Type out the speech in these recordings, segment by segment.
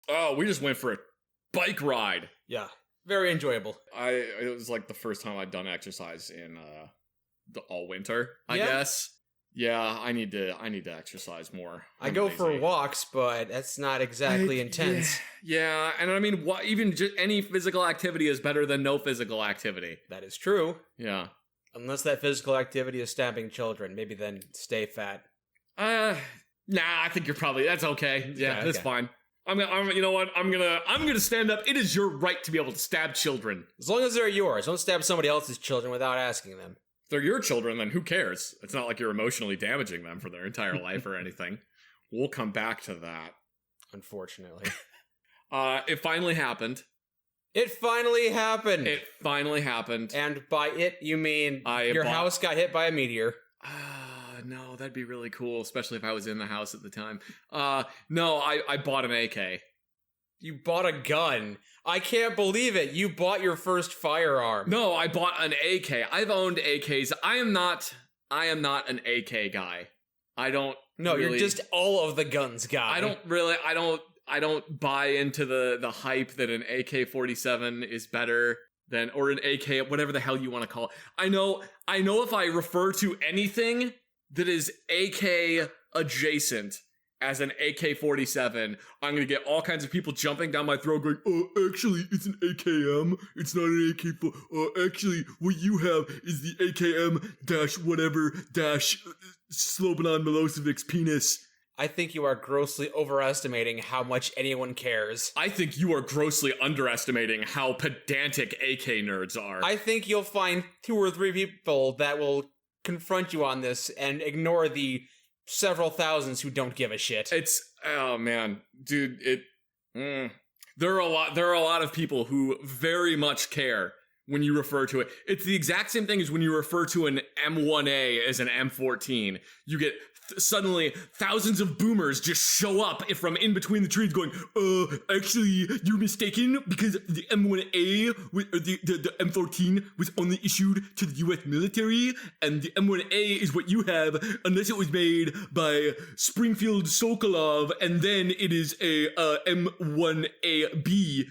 Oh, we just went for a bike ride. Yeah, very enjoyable. It was like the first time I'd done exercise in all winter, I Yeah. guess. Yeah, I need to exercise more. I go for walks, but that's not exactly intense. Yeah, and I mean, even just any physical activity is better than no physical activity. That is true. Yeah. Unless that physical activity is stabbing children, maybe then stay fat. Nah, I think that's okay. Yeah, Okay, that's fine. You know what? I'm gonna stand up. It is your right to be able to stab children. As long as they're yours. Don't stab somebody else's children without asking them. If they're your children, then who cares? It's not like you're emotionally damaging them for their entire life or anything. We'll come back to that. Unfortunately. It finally happened. It finally happened. It finally happened. And by it, you mean your house got hit by a meteor. No, that'd be really cool, especially if I was in the house at the time. No, I bought an AK. You bought a gun. I can't believe it. You bought your first firearm. No, I bought an AK. I've owned AKs. I am not an AK guy. I don't. No, really, you're just all of the guns guy. I don't buy into the hype that an AK-47 is better than, or an AK, whatever the hell you want to call it. I know if I refer to anything that is AK adjacent as an AK-47, I'm going to get all kinds of people jumping down my throat going, oh, actually, it's an AKM. It's not an AK-4. Actually, what you have is the AKM -whatever Slobodan Milosevic's penis. I think you are grossly overestimating how much anyone cares. I think you are grossly underestimating how pedantic AK nerds are. I think you'll find 2 or 3 people that will confront you on this and ignore the several thousands who don't give a shit. Oh man, dude, there are a lot of people who very much care when you refer to it. It's the exact same thing as when you refer to an M1A as an M14. You get suddenly thousands of boomers just show up from in between the trees going, actually, you're mistaken because the M1A, the M14 was only issued to the US military, and the M1A is what you have unless it was made by Springfield Sokolov, and then it is a M1AB.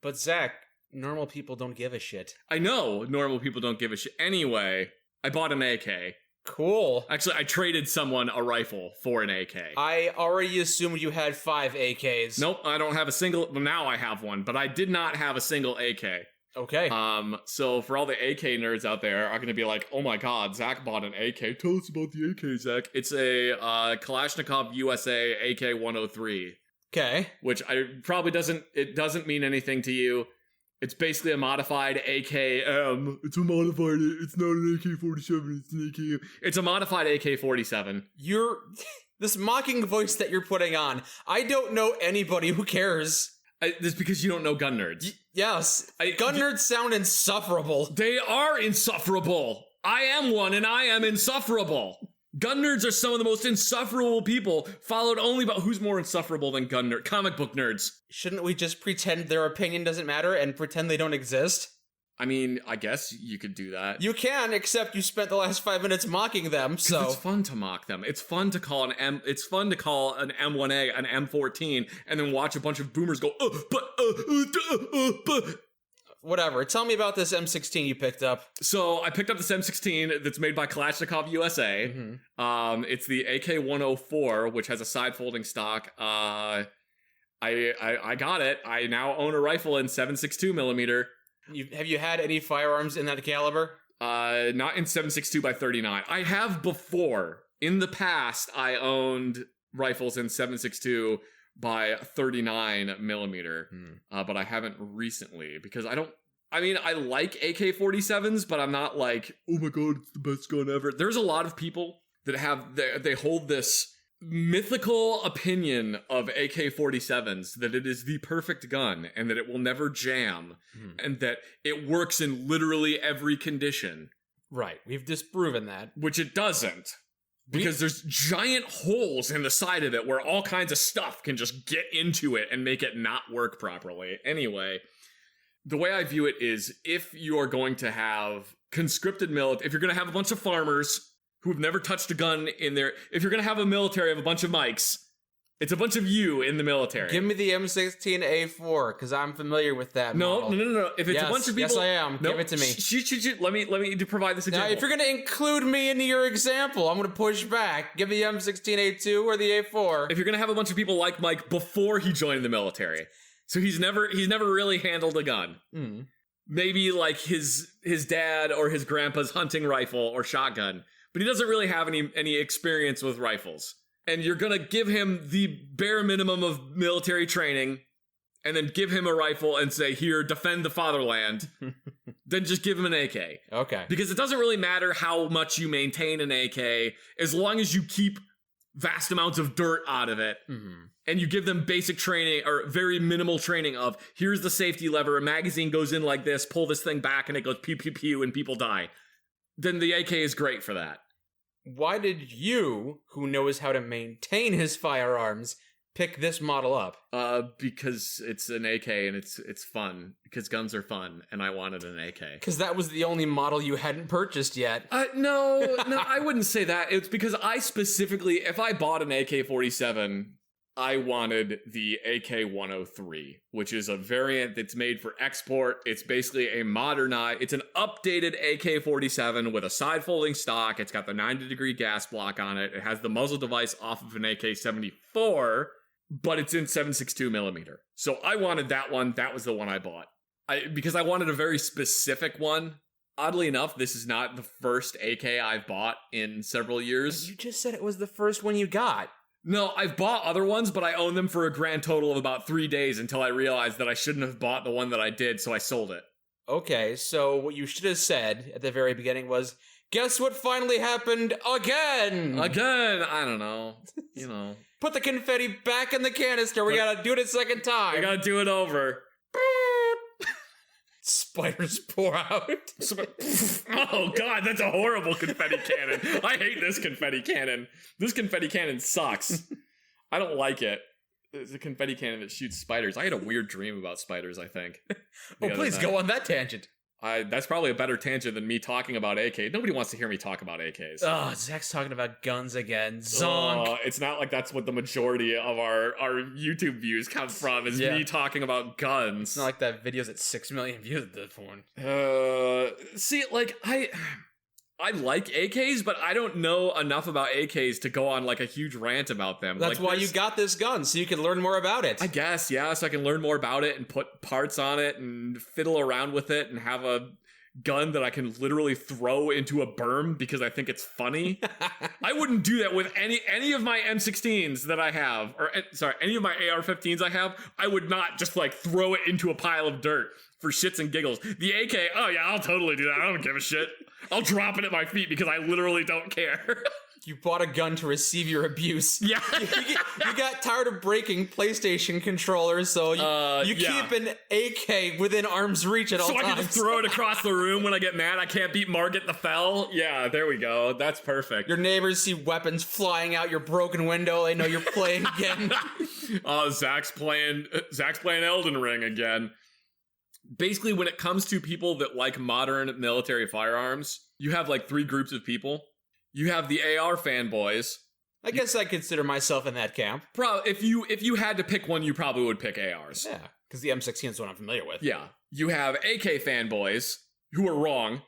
But Zach, normal people don't give a shit. I know normal people don't give a shit. Anyway, I bought an AK. Cool. Actually, I traded someone a rifle for an AK. I already assumed you had 5 AKs. Nope, I don't have a single. Well, now I have one, but I did not have a single AK. Okay. So for all the AK nerds out there are going to be like, oh my god, Zach bought an AK. Tell us about the AK, Zach. It's a Kalashnikov USA AK-103. Okay. Which doesn't mean anything to you. It's basically a modified AKM. It's not an AK-47, it's an AKM. It's a modified AK-47. This mocking voice that you're putting on, I don't know anybody who cares. That's because you don't know gun nerds. Yes. Gun nerds sound insufferable. They are insufferable. I am one and I am insufferable. Gun nerds are some of the most insufferable people, followed only by who's more insufferable than gun nerd. Comic book nerds. Shouldn't we just pretend their opinion doesn't matter and pretend they don't exist? I mean, I guess you could do that. You can, except you spent the last 5 minutes mocking them, so... It's fun to mock them. It's fun to call an M1A an M14, and then watch a bunch of boomers go, but... Whatever. Tell me about this M16 you picked up. So I picked up this M16 that's made by Kalashnikov USA. Mm-hmm. It's the AK-104, which has a side-folding stock. I got it. I now own a rifle in 7.62 millimeter. Have you had any firearms in that caliber? Not in 7.62 by 39. I have before. In the past, I owned rifles in 7.62 by 39 millimeter, but I haven't recently because I like AK-47s, but I'm not like, oh my god, it's the best gun ever. There's a lot of people that they hold this mythical opinion of AK-47s that it is the perfect gun and that it will never jam and that it works in literally every condition. Right, we've disproven that. Which it doesn't. Because there's giant holes in the side of it where all kinds of stuff can just get into it and make it not work properly. Anyway, the way I view it is if you are going to have conscripted if you're going to have a bunch of farmers who have never touched a gun in their... If you're going to have a military of a bunch of mics It's a bunch of you in the military. Give me the M16A4, because I'm familiar with that model. No. If it's a bunch of people... Yes, I am. Give it to me. Shoot. Let me provide this example. Now, if you're going to include me into your example, I'm going to push back. Give me the M16A2 or the A4. If you're going to have a bunch of people like Mike before he joined the military, so he's never really handled a gun. Mm. Maybe like his dad or his grandpa's hunting rifle or shotgun, but he doesn't really have any experience with rifles. And you're gonna give him the bare minimum of military training, and then give him a rifle and say, here, defend the fatherland, then just give him an AK. Okay. Because it doesn't really matter how much you maintain an AK, as long as you keep vast amounts of dirt out of it, and you give them basic training, or very minimal training of, here's the safety lever, a magazine goes in like this, pull this thing back, and it goes pew, pew, pew, and people die. Then the AK is great for that. Why did you, who knows how to maintain his firearms, pick this model up? Because it's an AK and it's fun. Because guns are fun, and I wanted an AK. Because that was the only model you hadn't purchased yet. No, I wouldn't say that. It's because I specifically, if I bought an AK-47, I wanted the AK-103, which is a variant that's made for export. It's basically it's an updated AK-47 with a side-folding stock. It's got the 90-degree gas block on it. It has the muzzle device off of an AK-74, but it's in 7.62 millimeter. So I wanted that one. That was the one I bought. Because I wanted a very specific one. Oddly enough, this is not the first AK I've bought in several years. You just said it was the first one you got. No, I've bought other ones, but I own them for a grand total of about 3 days until I realized that I shouldn't have bought the one that I did, so I sold it. Okay, so what you should have said at the very beginning was, guess what finally happened again? Again? I don't know. You know. Put the confetti back in the canister. We gotta do it a second time. I gotta do it over. Spiders pour out. Oh god, that's a horrible confetti cannon. I hate this confetti cannon. This confetti cannon sucks. I don't like it. It's a confetti cannon that shoots spiders. I had a weird dream about spiders, I think. Oh, please go on that tangent. That's probably a better tangent than me talking about AK. Nobody wants to hear me talk about AKs. Oh, Zach's talking about guns again. Zonk. It's not like that's what the majority of our YouTube views come from, is me talking about guns. It's not like that video's at 6 million views at this point. See, like, I like AKs, but I don't know enough about AKs to go on like a huge rant about them. That's like, why you got this gun, so you can learn more about it. I guess, yeah, so I can learn more about it and put parts on it and fiddle around with it and have a gun that I can literally throw into a berm because I think it's funny. I wouldn't do that with any of my M16s that I have, or any of my AR-15s I have. I would not just like throw it into a pile of dirt for shits and giggles. The AK, oh yeah, I'll totally do that. I don't give a shit. I'll drop it at my feet because I literally don't care. You bought a gun to receive your abuse. Yeah. you got tired of breaking PlayStation controllers, so you keep an AK within arm's reach at all times. So I can just throw it across the room when I get mad. I can't beat Margit the Fell. Yeah, there we go. That's perfect. Your neighbors see weapons flying out your broken window. They know you're playing again. Zach's playing Elden Ring again. Basically, when it comes to people that like modern military firearms, you have like 3 groups of people. You have the AR fanboys. I guess I consider myself in that camp. If you had to pick one, you probably would pick ARs. Yeah, because the M16 is what I'm familiar with. Yeah. You have AK fanboys, who are wrong.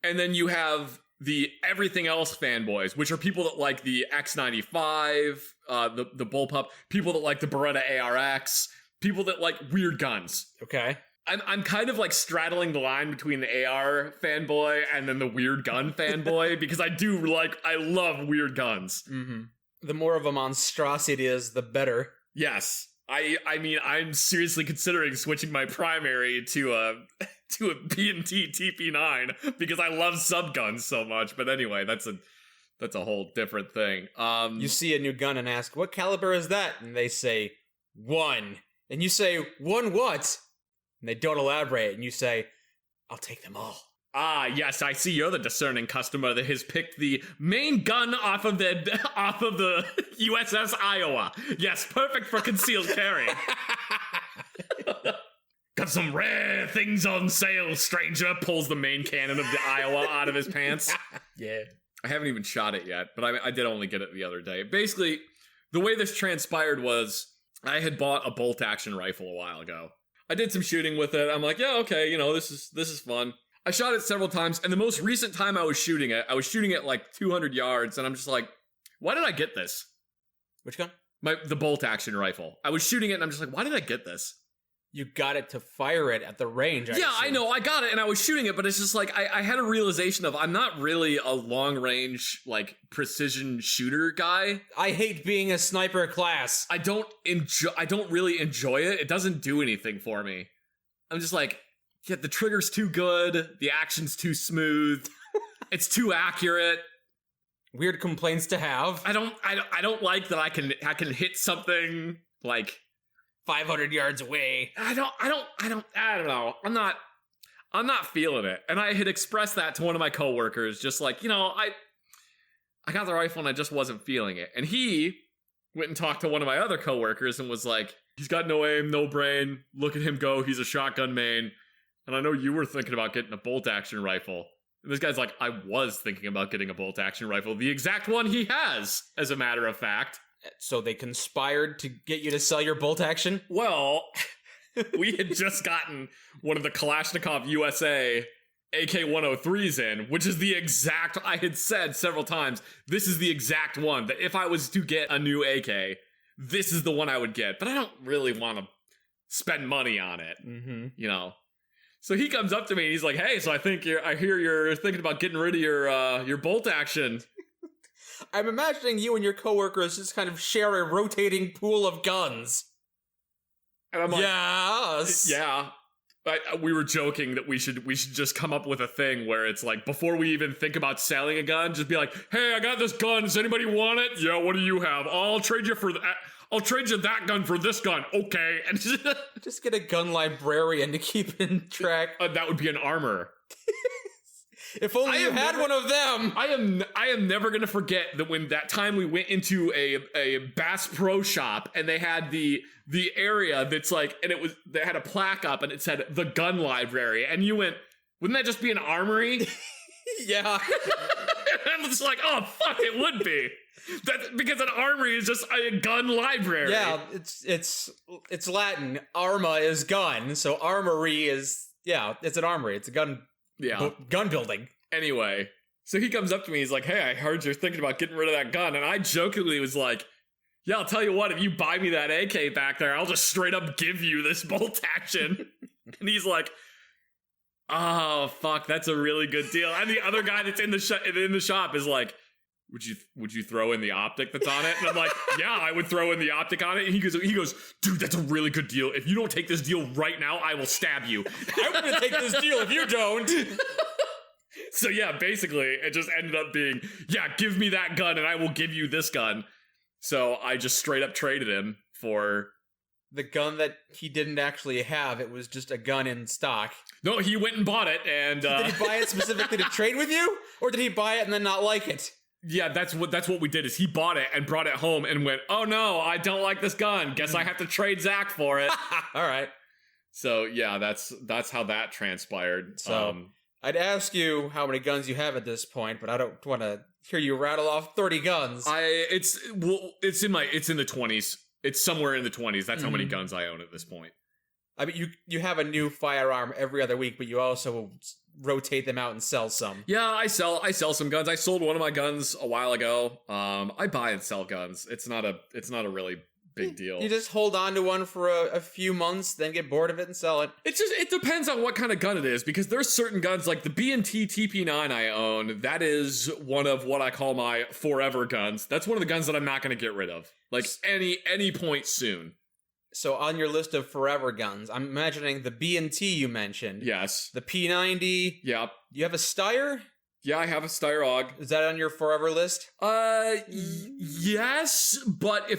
And then you have the everything else fanboys, which are people that like the X95, the bullpup, people that like the Beretta ARX, people that like weird guns. Okay. I'm kind of like straddling the line between the AR fanboy and then the weird gun fanboy because I love weird guns. Mm-hmm. The more of a monstrosity it is, the better. Yes. I mean, I'm seriously considering switching my primary to a B&T TP9 because I love subguns so much. But anyway, that's a whole different thing. You see a new gun and ask, what caliber is that? And they say, 1. And you say, 1 what? And they don't elaborate, and you say, I'll take them all. Ah, yes, I see you're the discerning customer that has picked the main gun off of the USS Iowa. Yes, perfect for concealed carry. Got some rare things on sale, stranger. Pulls the main cannon of the Iowa out of his pants. Yeah. I haven't even shot it yet, but I did only get it the other day. Basically, the way this transpired was I had bought a bolt action rifle a while ago. I did some shooting with it. I'm like, yeah, okay, you know, this is fun. I shot it several times, and the most recent time I was shooting it like 200 yards, and I'm just like, why did I get this? Which gun? The bolt action rifle. I was shooting it, and I'm just like, why did I get this? You got it to fire it at the range. I know, I got it, and I was shooting it, but it's just like, I had a realization of I'm not really a long-range, like, precision shooter guy. I hate being a sniper class. I don't really enjoy it. It doesn't do anything for me. I'm just like, yeah, the trigger's too good, the action's too smooth, it's too accurate. Weird complaints to have. I don't like that I can hit something like 500 yards away. I don't know. I'm not feeling it. And I had expressed that to one of my coworkers, just like, you know, I got the rifle and I just wasn't feeling it. And he went and talked to one of my other coworkers and was like, he's got no aim, no brain. Look at him go. He's a shotgun main. And I know you were thinking about getting a bolt action rifle. And this guy's like, I was thinking about getting a bolt action rifle. The exact one he has, as a matter of fact. So they conspired to get you to sell your bolt action? Well, we had just gotten one of the Kalashnikov USA AK-103s in, which is the exact, I had said several times, this is the exact one, that if I was to get a new AK, this is the one I would get. But I don't really want to spend money on it, you know? So he comes up to me and he's like, hey, so I hear you're thinking about getting rid of your bolt action. I'm imagining you and your coworkers just kind of share a rotating pool of guns. And I'm like, yes. Yeah. We were joking that we should just come up with a thing where it's like, before we even think about selling a gun, just be like, hey, I got this gun. Does anybody want it? Yeah, what do you have? I'll trade you that gun for this gun. Okay. And just get a gun librarian to keep in track. That would be an armor. If only you had one of them. I am never gonna forget that when that time we went into a Bass Pro Shop and they had the area that's like, and they had a plaque up and it said the gun library, and you went, wouldn't that just be an armory? Yeah. And I'm just like, oh fuck, it would be. Because an armory is just a gun library. Yeah, it's Latin. Arma is gun, so armory is, yeah, it's an armory. It's a gun. Yeah. Gun building. Anyway, so he comes up to me, he's like, hey, I heard you're thinking about getting rid of that gun. And I jokingly was like, yeah, I'll tell you what, if you buy me that AK back there, I'll just straight up give you this bolt action. And he's like, oh, fuck, that's a really good deal. And the other guy that's in the shop is like, would you throw in the optic that's on it? And I'm like, yeah, I would throw in the optic on it. And he goes, dude, that's a really good deal. If you don't take this deal right now, I will stab you. I'm gonna take this deal if you don't. So yeah, basically, it just ended up being, yeah, give me that gun and I will give you this gun. So I just straight up traded him for the gun that he didn't actually have. It was just a gun in stock. No, he went and bought it. And did he buy it specifically to trade with you, or did he buy it and then not like it? Yeah, that's what we did, is he bought it and brought it home and went, oh no, I don't like this gun. Guess I have to trade Zach for it. All right. So yeah, that's how that transpired. So I'd ask you how many guns you have at this point, but I don't want to hear you rattle off 30 guns. It's in the 20s. It's somewhere in the 20s. That's how many guns I own at this point. I mean, you have a new firearm every other week, but you also rotate them out and sell some. Yeah, I sell some guns. I sold one of my guns a while ago. I buy and sell guns. It's not a really big deal. You just hold on to one for a few months, then get bored of it and sell it. It depends on what kind of gun it is, because there's certain guns like the B&T TP9 I own. That is one of what I call my forever guns. That's one of the guns that I'm not going to get rid of, like any point soon. So on your list of forever guns, I'm imagining the B&T you mentioned. Yes. The P90. Yep. You have a Steyr? Yeah, I have a Steyr AUG. Is that on your forever list? Yes, but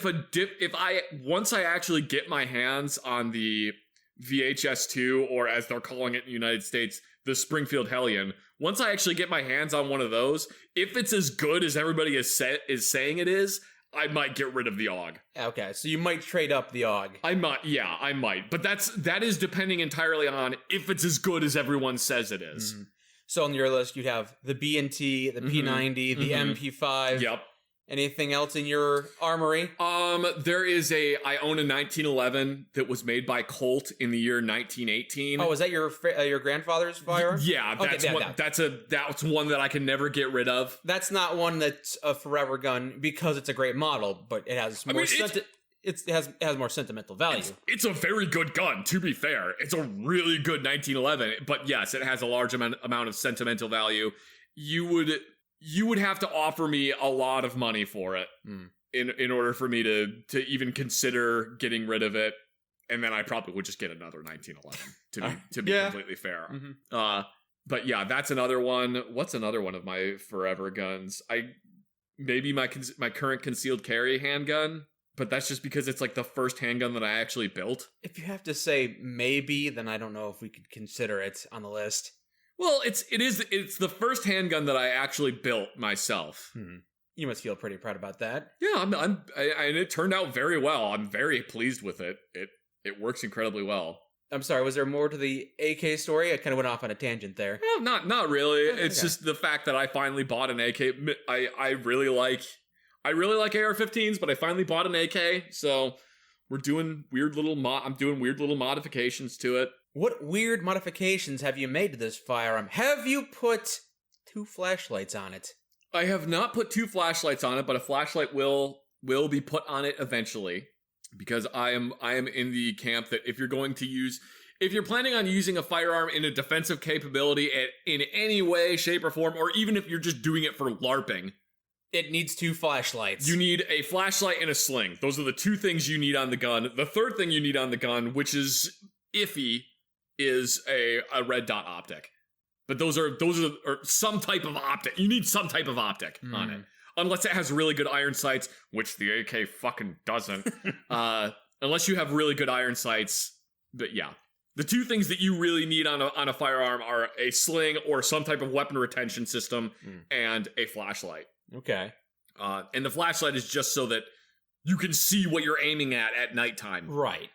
once I actually get my hands on the VHS2, or as they're calling it in the United States, the Springfield Hellion, once I actually get my hands on one of those, if it's as good as everybody is saying it is, I might get rid of the AUG. Okay, so you might trade up the AUG. I might. But that is depending entirely on if it's as good as everyone says it is. So on your list, you'd have the B&T, the P90, the MP5. Yep. Anything else in your armory? I own a 1911 that was made by Colt in the year 1918. Oh, is that your grandfather's firearm? Yeah, that's one that I can never get rid of. That's not one that's a forever gun because it's a great model, but it has more it has more sentimental value. It's a very good gun, to be fair. It's a really good 1911, but yes, it has a large amount of sentimental value. You would have to offer me a lot of money for it in order for me to even consider getting rid of it, and then I probably would just get another 1911 to be completely fair. Mm-hmm. But yeah, that's another one. What's another one of my forever guns? Maybe my current concealed carry handgun. But that's just because it's like the first handgun that I actually built. If you have to say maybe, then I don't know if we could consider it on the list. Well, it's the first handgun that I actually built myself. You must feel pretty proud about that. Yeah, and it turned out very well. I'm very pleased with it. It works incredibly well. I'm sorry, was there more to the AK story? I kind of went off on a tangent there. No, not really. It's just the fact that I finally bought an AK. I really like AR-15s, but I finally bought an AK, so we're doing I'm doing weird little modifications to it. What weird modifications have you made to this firearm? Have you put 2 flashlights on it? I have not put 2 flashlights on it, but a flashlight will be put on it eventually, because I am in the camp that if you're planning on using a firearm in a defensive capability in any way, shape, or form, or even if you're just doing it for LARPing, it needs 2 flashlights. You need a flashlight and a sling. Those are the 2 things you need on the gun. The third thing you need on the gun, which is iffy, is a red dot optic. But those are some type of optic. You need some type of optic on it. Unless it has really good iron sights, which the AK fucking doesn't. Unless you have really good iron sights. But yeah. The 2 things that you really need on a firearm are a sling or some type of weapon retention system and a flashlight. Okay. And the flashlight is just so that you can see what you're aiming at nighttime. Right.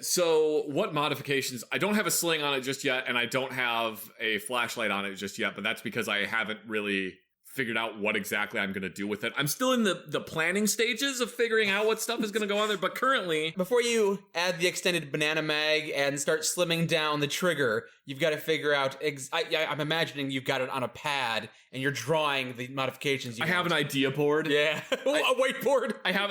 So what modifications? I don't have a sling on it just yet, and I don't have a flashlight on it just yet, but that's because I haven't really figured out what exactly I'm going to do with it. I'm still in the planning stages of figuring out what stuff is going to go on there, but currently... Before you add the extended banana mag and start slimming down the trigger, you've got to figure out... I'm imagining you've got it on a pad, and you're drawing the modifications you want. I have an idea board. Yeah. A whiteboard. I have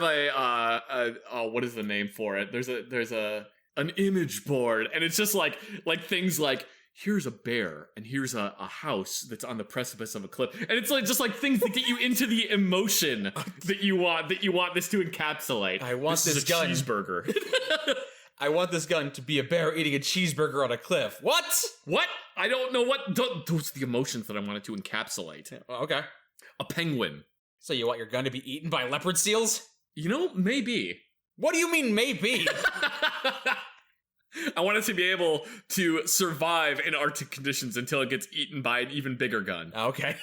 a what is the name for it? There's an image board, and it's just like things like, here's a bear, and here's a house that's on the precipice of a cliff, and it's like just like things that get you into the emotion that you want this to encapsulate. I want this gun. Cheeseburger. I want this gun to be a bear eating a cheeseburger on a cliff. What? I don't know what. Those are the emotions that I want it to encapsulate. Okay. A penguin. So you want your gun to be eaten by leopard seals? Maybe. What do you mean, maybe? I want it to be able to survive in Arctic conditions until it gets eaten by an even bigger gun. Okay.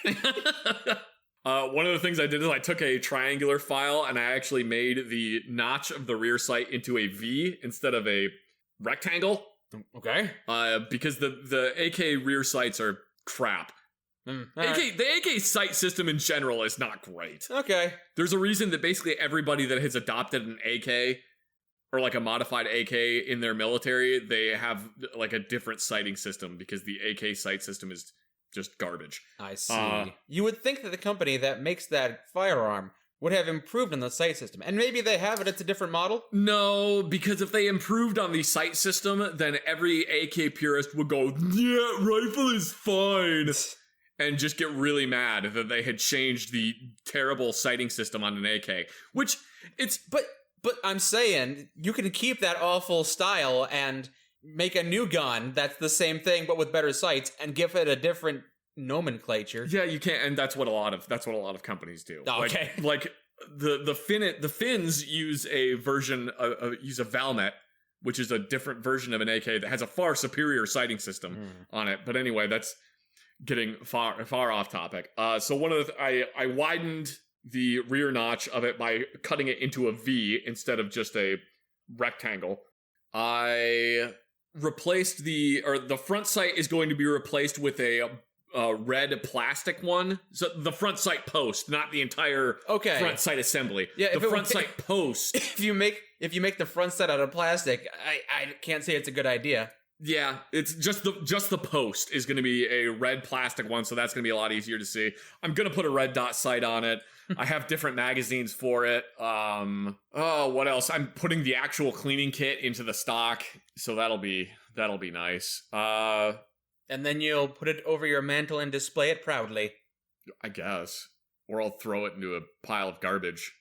One of the things I did is I took a triangular file and I actually made the notch of the rear sight into a V instead of a rectangle. Okay. Because the AK rear sights are crap. The AK sight system in general is not great. Okay. There's a reason that basically everybody that has adopted an AK or like a modified AK in their military, they have like a different sighting system because the AK sight system is just garbage. I see. You would think that the company that makes that firearm would have improved on the sight system. And maybe they have it, it's a different model? No, because if they improved on the sight system, then every AK purist would go, yeah, rifle is fine. And just get really mad that they had changed the terrible sighting system on an AK. Which, it's... But I'm saying, you can keep that awful style and make a new gun that's the same thing but with better sights and give it a different nomenclature. Yeah, you can, and that's what a lot of companies do. Okay. Like the Finns use a version use a Valmet, which is a different version of an AK that has a far superior sighting system on it. But anyway, that's getting far off topic. So one of the I widened the rear notch of it by cutting it into a V instead of just a rectangle. I replaced the front sight is going to be replaced with a red plastic one. So the front sight post, not the entire front sight assembly. Yeah, the front sight post. If you make the front sight out of plastic, I can't say it's a good idea. Yeah, it's just the post is going to be a red plastic one, so that's going to be a lot easier to see. I'm going to put a red dot sight on it. I have different magazines for it. What else? I'm putting the actual cleaning kit into the stock, so that'll be nice. And then you'll put it over your mantle and display it proudly. I guess. Or I'll throw it into a pile of garbage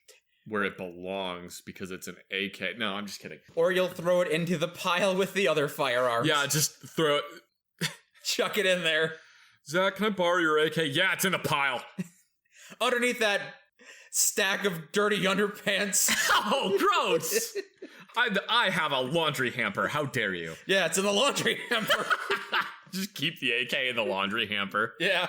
where it belongs because it's an AK. No, I'm just kidding. Or you'll throw it into the pile with the other firearms. Yeah, just throw it. Chuck it in there. Zach, can I borrow your AK? Yeah, it's in the pile. Underneath that stack of dirty underpants. Oh, gross. I have a laundry hamper. How dare you? Yeah, it's in the laundry hamper. Just keep the AK in the laundry hamper. Yeah.